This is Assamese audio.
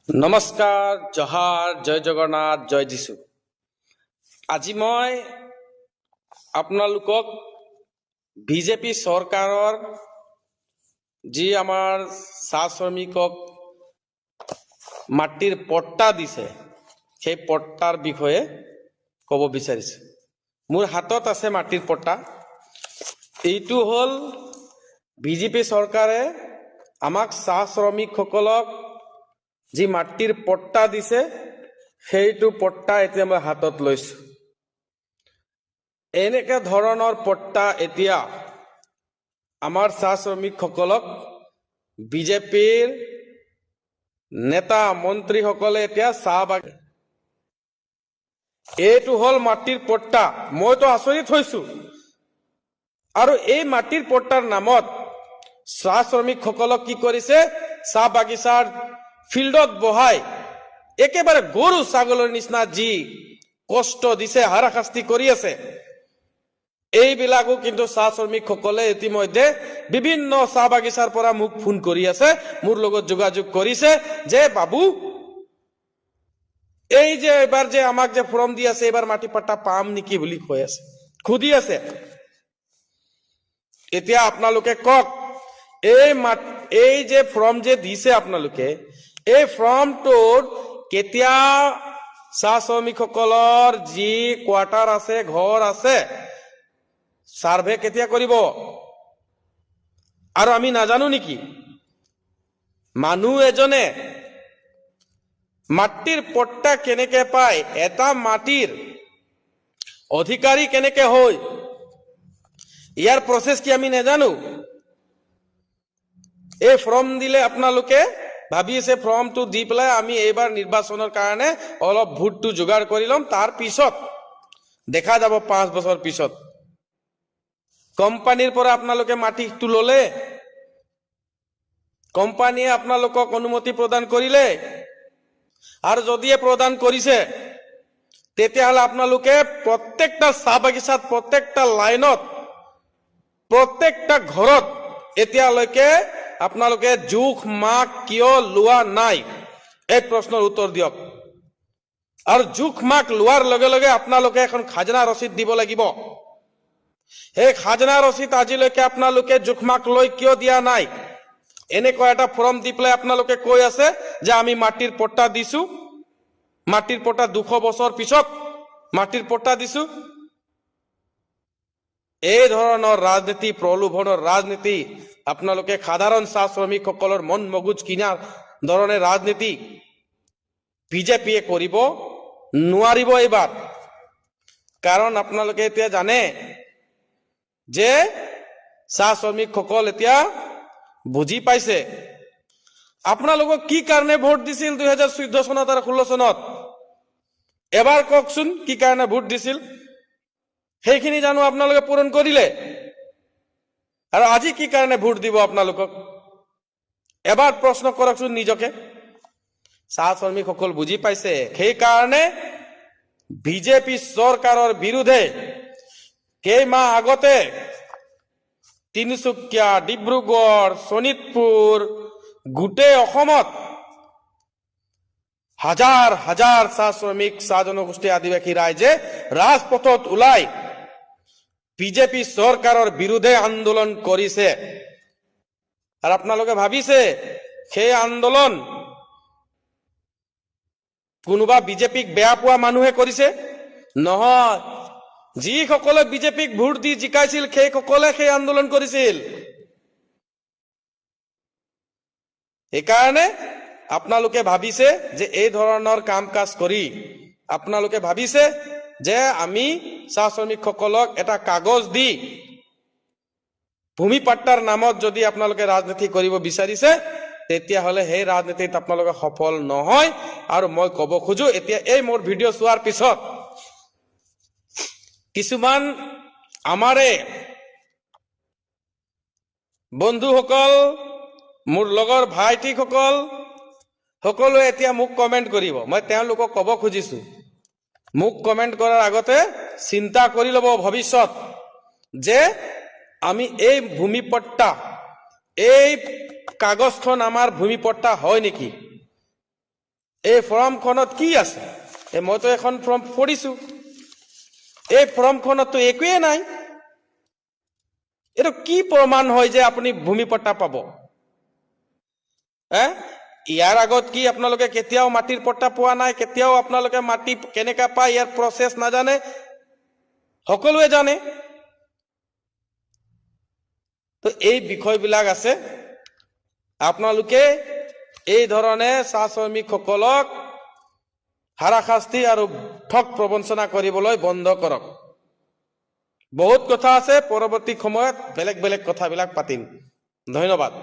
নমস্কাৰ, জহাৰ, জয় জগন্নাথ, জয় যীশু। আজি মই আপোনালোকক বিজেপি চৰকাৰৰ যি আমাৰ চাহ শ্ৰমিকক মাটিৰ পট্টা দিছে সেই পট্টাৰ বিষয়ে ক'ব বিচাৰিছোঁ। মোৰ হাতত আছে মাটিৰ পট্টা। এইটো হ'ল বিজেপি চৰকাৰে আমাক চাহ শ্ৰমিকসকলক যি মাটিৰ পট্টা দিছে সেইটো পট্টা এতিয়া মই হাতত লৈছো। এনেকে ধৰণৰ পট্টা এতিয়া আমাৰ চাহ শ্ৰমিকসকলক বিজেপিৰ নেতা মন্ত্ৰীসকলে এতিয়া চাহ বাগিছে। এইটো হ'ল মাটিৰ পট্টা। মইতো আচৰিত হৈছো। আৰু এই মাটিৰ পট্টাৰ নামত চাহ শ্ৰমিকসকলক কি কৰিছে, চাহ বাগিচাৰ ফিল্ডত বহাই একেবাৰে গৰু ছাগলৰ নিচিনা যি কষ্ট দিছে, হাৰাশাস্তি কৰি আছে, এইবিলাকো কিন্তু চাহ শ্ৰমিকসকলে ইতিমধ্যে বিভিন্ন চাহ বাগিচাৰ পৰা মোক ফোন কৰি আছে, মোৰ লগত যোগাযোগ কৰিছে যে বাবু এই যে এবাৰ যে আমাক যে ফৰ্ম দি আছে এবাৰ মাটি পট্টা পাম নেকি বুলি কৈ আছে, সুধি আছে। এতিয়া আপোনালোকে কওক, এই যে ফৰ্ম যে দিছে আপোনালোকে, এই ফৰ্মটোত কেতিয়া চাহ শ্ৰমিকসকলৰ যি কোৱাৰ্টাৰ আছে, ঘৰ আছে, সাৰ্ভে কেতিয়া কৰিব? আৰু আমি নাজানো নেকি মানুহ এজনে মাটিৰ পট্টা কেনেকে পায়, এটা মাটিৰ অধিকাৰী কেনেকে হয়, ইয়াৰ প্ৰচেছ কি আমি নাজানো? এই ফৰ্ম দিলে আপোনালোকে ভাবি আছে ফৰ্মটো দি পেলাই আমি এইবাৰ নিৰ্বাচনৰ কাৰণে অলপ ভোটটো যোগাৰ কৰি ল'ম, তাৰ পিছত দেখা যাব 5 বছৰ পিছত কোম্পানীৰ পৰা আপোনালোকে মাটিটো ল'লে, কোম্পানীয়ে আপোনালোকক অনুমতি প্ৰদান কৰিলে, আৰু যদিয়ে প্ৰদান কৰিছে তেতিয়াহ'লে আপোনালোকে প্ৰত্যেকটা চাহ বাগিচাত, প্ৰত্যেকটা লাইনত, প্ৰত্যেকটা ঘৰত এতিয়ালৈকে আপোনালোকে জোখ মাখ কিয় লোৱা নাই, এই প্ৰশ্নৰ উত্তৰ দিয়ক। আৰু জোখ মাখ লোৱাৰ লগে লগে আপোনালোকে এখন খাজনা ৰচিদ দিব লাগিব। এই খাজনা ৰচিদ আজিলৈকে আপোনালোকে জোখ মাখ লৈ কিয় দিয়া নাই? এনেকুৱা এটা ফৰ্ম দি পেলাই আপোনালোকে কৈ আছে যে আমি মাটিৰ পট্টা দিছো, মাটিৰ পট্টা 200 বছৰ পিছত মাটিৰ পট্টা দিছো। এই ধৰণৰ ৰাজনীতি, প্ৰলোভনৰ ৰাজনীতি আপোনালোকে সাধাৰণ চাহ শ্ৰমিকসকলৰ মন মগজ কিনাৰ ধৰণে ৰাজনীতি বিজেপিয়ে কৰিব নোৱাৰিব এইবাৰ। কাৰণ আপোনালোকে এতিয়া জানে যে চাহ শ্ৰমিকসকল এতিয়া বুজি পাইছে আপোনালোকক কি কাৰণে ভোট দিছিল 2014 চনত আৰু 16 চনত। এবাৰ কওকচোন কি কাৰণে ভোট দিছিল? সেইখিনি জানো আপোনালোকে পূৰণ কৰিলে? আৰু আজি কি কাৰণে ভোট দিব আপোনালোকক? এবাৰ প্ৰশ্ন কৰকচোন নিজকে। চাহ শ্ৰমিকসকল বুজি পাইছে, সেইকাৰণে বিজেপি চৰকাৰৰ বিৰুদ্ধে কেইমাহ আগতে তিনিচুকীয়া, ডিব্ৰুগড়, শোণিতপুৰ, গোটেই অসমত হাজাৰ হাজাৰ চাহ শ্ৰমিক, চাহ জনগোষ্ঠী, আদিবাসী ৰাইজে ৰাজপথত ওলাই বিজেপি চৰকাৰৰ বিৰুদ্ধে আন্দোলন কৰিছে। আৰু আপোনালোকে ভাবিছে সেই আন্দোলন কোনোবা বিজেপিক বেয়া পোৱা মানুহে কৰিছে? নহয়, যিসকলে বিজেপিক ভোট দি জিকাইছিল সেইসকলে সেই আন্দোলন কৰিছিল। সেইকাৰণে আপোনালোকে ভাবিছে যে এই ধৰণৰ কাম কাজ কৰি আপোনালোকে ভাবিছে যে আমি চাহ শ্ৰমিকসকলক এটা কাগজ দি ভূমি পাট্টাৰ নামত যদি আপোনালোকে ৰাজনীতি কৰিব বিচাৰিছে তেতিয়াহ'লে সেই ৰাজনীতিত আপোনালোকে সফল নহয়। আৰু মই ক'ব খোজো, এতিয়া এই মোৰ ভিডিঅ' চোৱাৰ পিছত কিছুমান আমাৰে বন্ধুসকল, মোৰ লগৰ ভাইটিসকল সকলোৱে এতিয়া মোক কমেণ্ট কৰিব। মই তেওঁলোকক ক'ব খুজিছো, মোক কমেণ্ট কৰাৰ আগতে চিন্তা কৰি ল'ব ভৱিষ্যত যে আমি এই ভূমি পট্টা, এই কাগজখন আমাৰ ভূমি পট্টা হয় নেকি? এই ফৰ্মখনত কি আছে? মইতো এখন ফৰ্ম পঢ়িছো, এই ফৰ্মখনতো একোৱে নাই। এইটো কি প্ৰমাণ হয় যে আপুনি ভূমি পট্টা পাব? ইয়াৰ আগত কি আপোনালোকে কেতিয়াও মাটিৰ পট্টা পোৱা নাই? কেতিয়াও আপোনালোকে মাটি কেনেকা পায় ইয়াৰ প্ৰচেছ নাজানে? সকলোৱে জানে। তো এই বিষয়বিলাক আছে, আপোনালোকে এই ধৰণে চাহ শ্ৰমিকসকলক হাৰাশাস্তি আৰু ঠগ প্ৰবঞ্চনা কৰিবলৈ বন্ধ কৰক। বহুত কথা আছে, পৰৱৰ্তী সময়ত বেলেগ বেলেগ কথাবিলাক পাতিম। ধন্যবাদ।